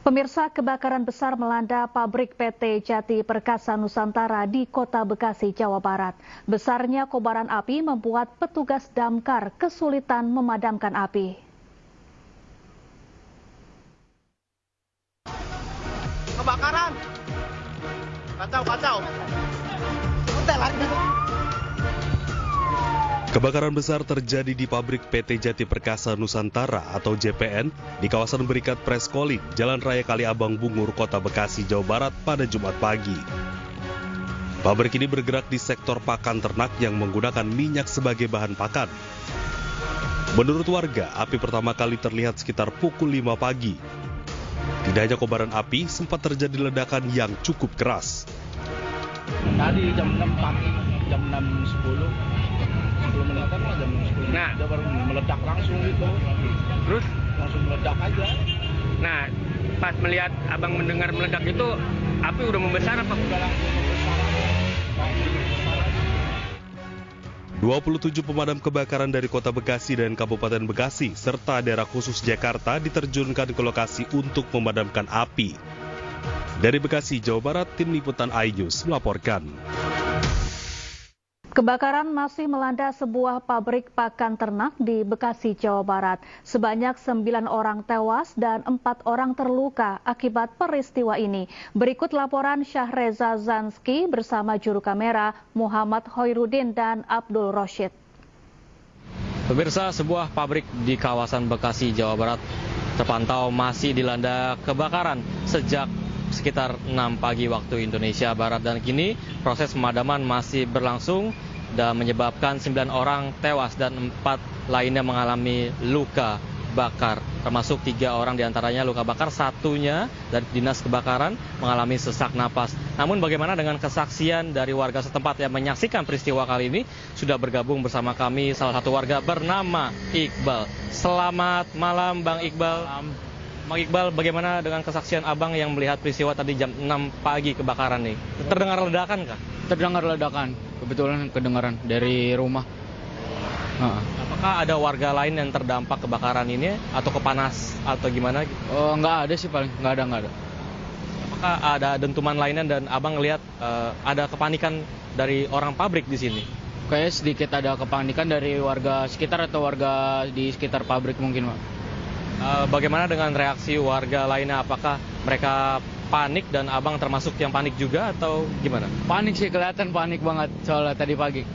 Pemirsa, kebakaran besar melanda pabrik PT Jati Perkasa Nusantara di Kota Bekasi, Jawa Barat. Besarnya kobaran api membuat petugas damkar kesulitan memadamkan api. Kebakaran! Kacau! Udah lari. Kebakaran besar terjadi di pabrik PT Jati Perkasa Nusantara atau JPN di kawasan Berikat Preskolit, Jalan Raya Kaliabang Bungur, Kota Bekasi, Jawa Barat pada Jumat pagi. Pabrik ini bergerak di sektor pakan ternak yang menggunakan minyak sebagai bahan pakan. Menurut warga, api pertama kali terlihat sekitar pukul 5 pagi. Tidak hanya kobaran api, sempat terjadi ledakan yang cukup keras. Tadi jam 6 pagi, jam 6.10. Sebelum meledak lah jam 10. Nah, dia baru meledak langsung gitu. Terus langsung meledak aja. Nah, pas melihat abang mendengar meledak itu, api udah membesar apa? Udah langsung membesar. 27 pemadam kebakaran dari Kota Bekasi dan Kabupaten Bekasi serta daerah khusus Jakarta diterjunkan ke lokasi untuk memadamkan api. Dari Bekasi, Jawa Barat, Tim Liputan iNews melaporkan. Kebakaran masih melanda sebuah pabrik pakan ternak di Bekasi, Jawa Barat. Sebanyak 9 orang tewas dan 4 orang terluka akibat peristiwa ini. Berikut laporan Syahreza Zanski bersama juru kamera Muhammad Hoirudin dan Abdul Roshid. Pemirsa, sebuah pabrik di kawasan Bekasi, Jawa Barat terpantau masih dilanda kebakaran sejak sekitar 6 pagi waktu Indonesia Barat, dan kini proses pemadaman masih berlangsung dan menyebabkan 9 orang tewas dan 4 lainnya mengalami luka bakar, termasuk 3 orang diantaranya luka bakar, satunya dari dinas kebakaran mengalami sesak napas. Namun bagaimana dengan kesaksian dari warga setempat yang menyaksikan peristiwa kali ini? Sudah bergabung bersama kami salah satu warga bernama Iqbal. Selamat malam Bang Iqbal. Bang Iqbal, bagaimana dengan kesaksian abang yang melihat peristiwa tadi jam 6 pagi kebakaran nih? Terdengar ledakan kah? Terdengar ledakan, kebetulan kedengaran dari rumah. Apakah ada warga lain yang terdampak kebakaran ini atau kepanas atau gimana? Oh, nggak ada sih, paling nggak ada. Apakah ada dentuman lainnya dan abang lihat ada kepanikan dari orang pabrik di sini? Kayaknya sedikit ada kepanikan dari warga sekitar atau warga di sekitar pabrik mungkin, Pak. Bagaimana dengan reaksi warga lainnya? Apakah mereka panik dan abang termasuk yang panik juga atau gimana? Panik sih, kelihatan panik banget soalnya tadi pagi.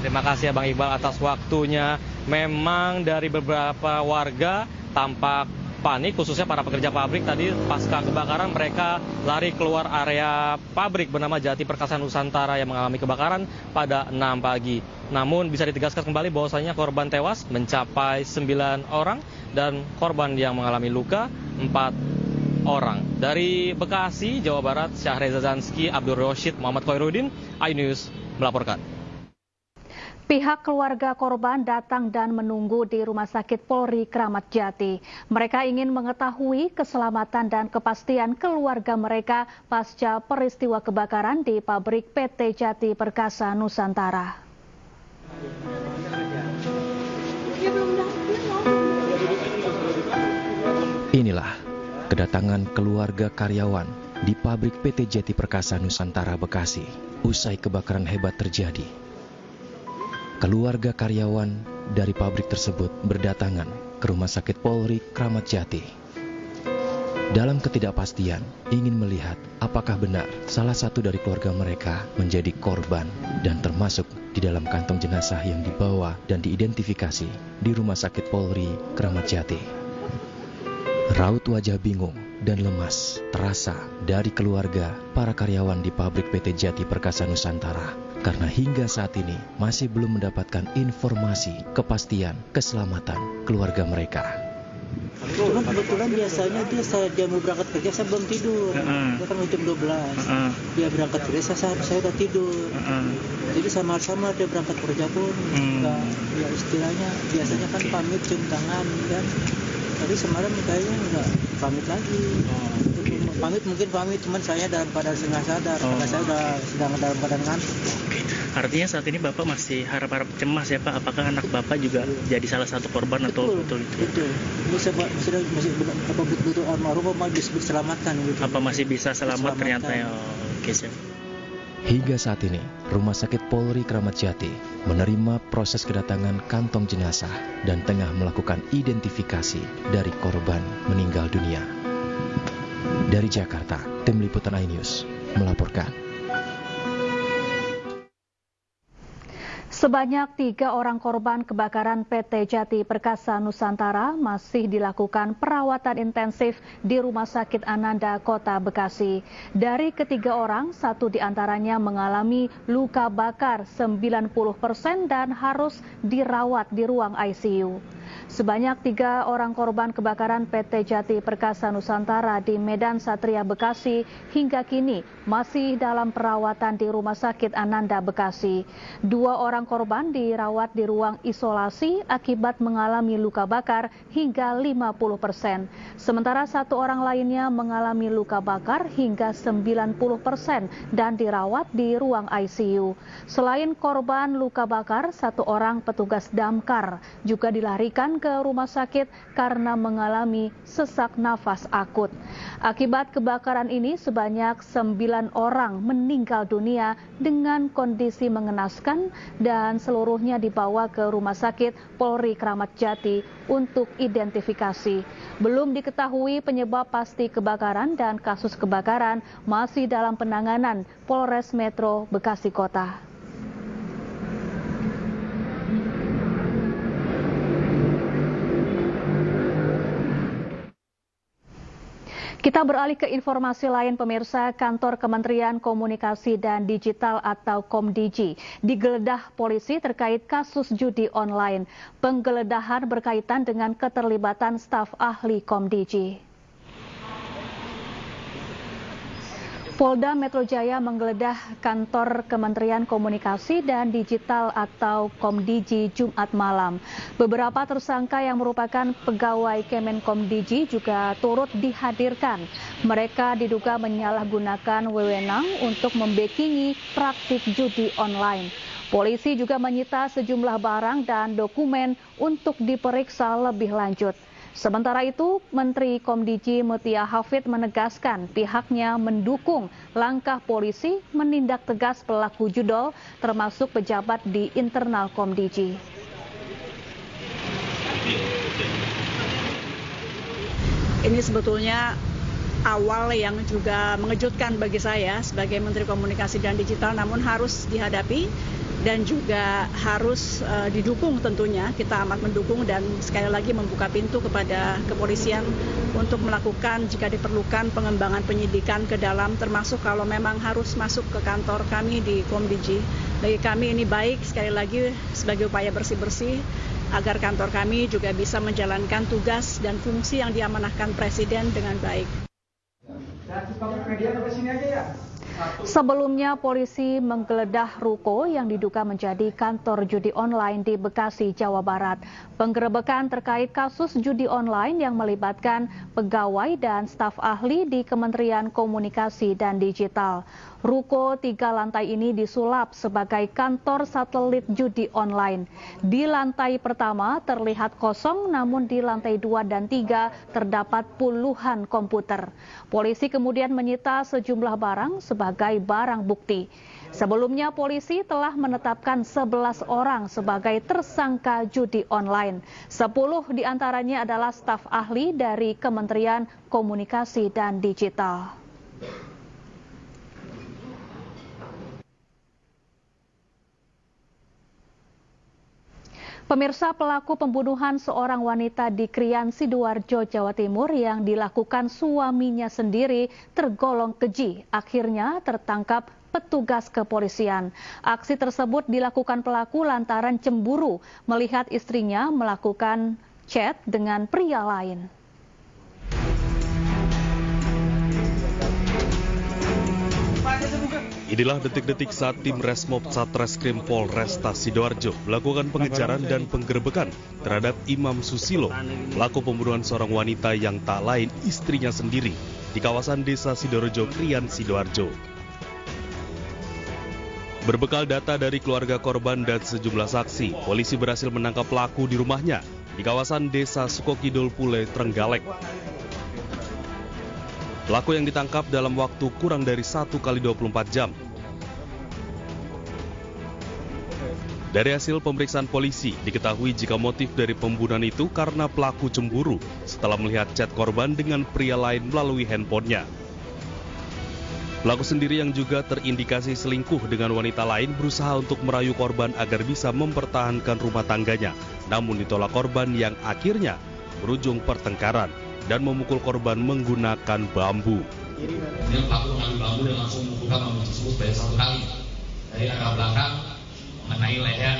Terima kasih ya Bang Iqbal atas waktunya. Memang dari beberapa warga tampak panik, khususnya para pekerja pabrik. Tadi pasca kebakaran mereka lari keluar area pabrik bernama Jati Perkasa Nusantara yang mengalami kebakaran pada 6 pagi. Namun bisa ditegaskan kembali bahwasanya korban tewas mencapai 9 orang dan korban yang mengalami luka 4 orang. Dari Bekasi, Jawa Barat, Syahreza Zanski, Abdul Roshid, Muhammad Hoirudin, iNews melaporkan. Pihak keluarga korban datang dan menunggu di Rumah Sakit Polri Kramat Jati. Mereka ingin mengetahui keselamatan dan kepastian keluarga mereka pasca peristiwa kebakaran di pabrik PT Jati Perkasa Nusantara. Inilah kedatangan keluarga karyawan di pabrik PT Jati Perkasa Nusantara Bekasi usai kebakaran hebat terjadi. Keluarga karyawan dari pabrik tersebut berdatangan ke Rumah Sakit Polri Kramat Jati. Dalam ketidakpastian, ingin melihat apakah benar salah satu dari keluarga mereka menjadi korban dan termasuk di dalam kantong jenazah yang dibawa dan diidentifikasi di Rumah Sakit Polri Kramat Jati. Raut wajah bingung dan lemas terasa dari keluarga para karyawan di pabrik PT Jati Perkasa Nusantara. Karena hingga saat ini masih belum mendapatkan informasi kepastian keselamatan keluarga mereka. Cuma kebetulan biasanya dia mau berangkat kerja saya belum tidur. Dia kan jam 12. Dia berangkat kerja saya udah tidur. Jadi sama-sama dia berangkat kerja pun enggak, ya istilahnya biasanya kan pamit cium tangan kan. Tapi semalam kayaknya enggak pamit lagi. Pamit teman saya dalam keadaan setengah sadar, karena saya sedang dalam keadaan ngantuk. Artinya saat ini Bapak masih harap-harap cemas ya Pak, apakah anak Bapak juga jadi salah satu korban atau betul itu? Betul. Masih betul almarhum bisa diselamatkan gitu. Apa masih bisa selamat ternyata ya? Oke, siap. Hingga saat ini, Rumah Sakit Polri Kramat Jati menerima proses kedatangan kantong jenazah dan tengah melakukan identifikasi dari korban meninggal dunia. Dari Jakarta, Tim Liputan iNews melaporkan. Sebanyak 3 orang korban kebakaran PT Jati Perkasa Nusantara masih dilakukan perawatan intensif di Rumah Sakit Ananda, Kota Bekasi. Dari ketiga orang, 1 diantaranya mengalami luka bakar 90% dan harus dirawat di ruang ICU. Sebanyak 3 orang korban kebakaran PT Jati Perkasa Nusantara di Medan Satria Bekasi hingga kini masih dalam perawatan di Rumah Sakit Ananda Bekasi. 2 orang korban dirawat di ruang isolasi akibat mengalami luka bakar hingga 50%. Sementara 1 orang lainnya mengalami luka bakar hingga 90% dan dirawat di ruang ICU. Selain korban luka bakar, 1 orang petugas damkar juga dilarikan ke rumah sakit karena mengalami sesak nafas akut. Akibat kebakaran ini sebanyak 9 orang meninggal dunia dengan kondisi mengenaskan dan seluruhnya dibawa ke Rumah Sakit Polri Kramat Jati untuk identifikasi. Belum diketahui penyebab pasti kebakaran dan kasus kebakaran masih dalam penanganan Polres Metro Bekasi Kota. Kita beralih ke informasi lain, pemirsa. Kantor Kementerian Komunikasi dan Digital atau Komdigi digeledah polisi terkait kasus judi online. Penggeledahan berkaitan dengan keterlibatan staf ahli Komdigi. Polda Metro Jaya menggeledah kantor Kementerian Komunikasi dan Digital atau Komdigi Jumat malam. Beberapa tersangka yang merupakan pegawai Kemenkomdigi juga turut dihadirkan. Mereka diduga menyalahgunakan wewenang untuk membackingi praktik judi online. Polisi juga menyita sejumlah barang dan dokumen untuk diperiksa lebih lanjut. Sementara itu, Menteri Komdigi Mutia Hafid menegaskan pihaknya mendukung langkah polisi menindak tegas pelaku judol termasuk pejabat di internal Komdigi. Ini sebetulnya awal yang juga mengejutkan bagi saya sebagai Menteri Komunikasi dan Digital, namun harus dihadapi dan juga harus didukung tentunya. Kita amat mendukung dan sekali lagi membuka pintu kepada kepolisian untuk melakukan jika diperlukan pengembangan penyidikan ke dalam, termasuk kalau memang harus masuk ke kantor kami di Komdigi. Bagi kami ini baik, sekali lagi sebagai upaya bersih-bersih agar kantor kami juga bisa menjalankan tugas dan fungsi yang diamanahkan Presiden dengan baik. Sebelumnya, polisi menggeledah ruko yang diduga menjadi kantor judi online di Bekasi, Jawa Barat. Penggerebekan terkait kasus judi online yang melibatkan pegawai dan staf ahli di Kementerian Komunikasi dan Digital. Ruko 3 lantai ini disulap sebagai kantor satelit judi online. Di lantai pertama terlihat kosong, namun di lantai 2 dan 3 terdapat puluhan komputer. Polisi kemudian menyita sejumlah barang sebagai barang bukti. Sebelumnya polisi telah menetapkan 11 orang sebagai tersangka judi online. 10 diantaranya adalah staf ahli dari Kementerian Komunikasi dan Digital. Pemirsa, pelaku pembunuhan seorang wanita di Krian, Sidoarjo, Jawa Timur yang dilakukan suaminya sendiri tergolong keji. Akhirnya tertangkap petugas kepolisian. Aksi tersebut dilakukan pelaku lantaran cemburu melihat istrinya melakukan chat dengan pria lain. Inilah detik-detik saat tim Resmob Satreskrim Polresta Sidoarjo melakukan pengejaran dan penggerebekan terhadap Imam Susilo, pelaku pembunuhan seorang wanita yang tak lain istrinya sendiri di kawasan Desa Sidoarjo, Krian, Sidoarjo. Berbekal data dari keluarga korban dan sejumlah saksi, polisi berhasil menangkap pelaku di rumahnya di kawasan Desa Sukokidul Pule, Trenggalek. Pelaku yang ditangkap dalam waktu kurang dari 1 kali 24 jam. Dari hasil pemeriksaan polisi, diketahui jika motif dari pembunuhan itu karena pelaku cemburu setelah melihat chat korban dengan pria lain melalui handphonenya. Pelaku sendiri yang juga terindikasi selingkuh dengan wanita lain berusaha untuk merayu korban agar bisa mempertahankan rumah tangganya, namun ditolak korban yang akhirnya berujung pertengkaran dan memukul korban menggunakan bambu. Kemudian pelaku mengambil bambu dan langsung memukulkan bambu tersebut sebanyak 1 kali dari arah belakang mengenai leher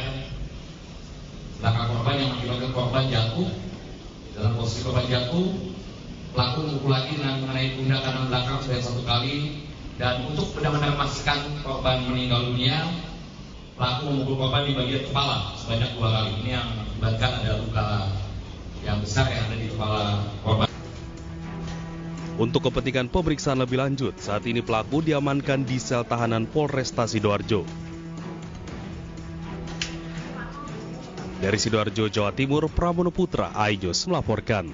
belakang korban yang mengakibatkan korban jatuh. Dalam posisi korban jatuh, pelaku memukul lagi dengan mengenai pundak kanan belakang sebanyak 1 kali, dan untuk benar-benar memastikan korban meninggal dunia, pelaku memukul korban di bagian kepala sebanyak 2 kali. Ini yang mengakibatkan ada luka yang besar yang ada di kepala korban. Untuk kepentingan pemeriksaan lebih lanjut, saat ini pelaku diamankan di sel tahanan Polresta Sidoarjo. Dari Sidoarjo, Jawa Timur, Pramono Putra, iNews melaporkan.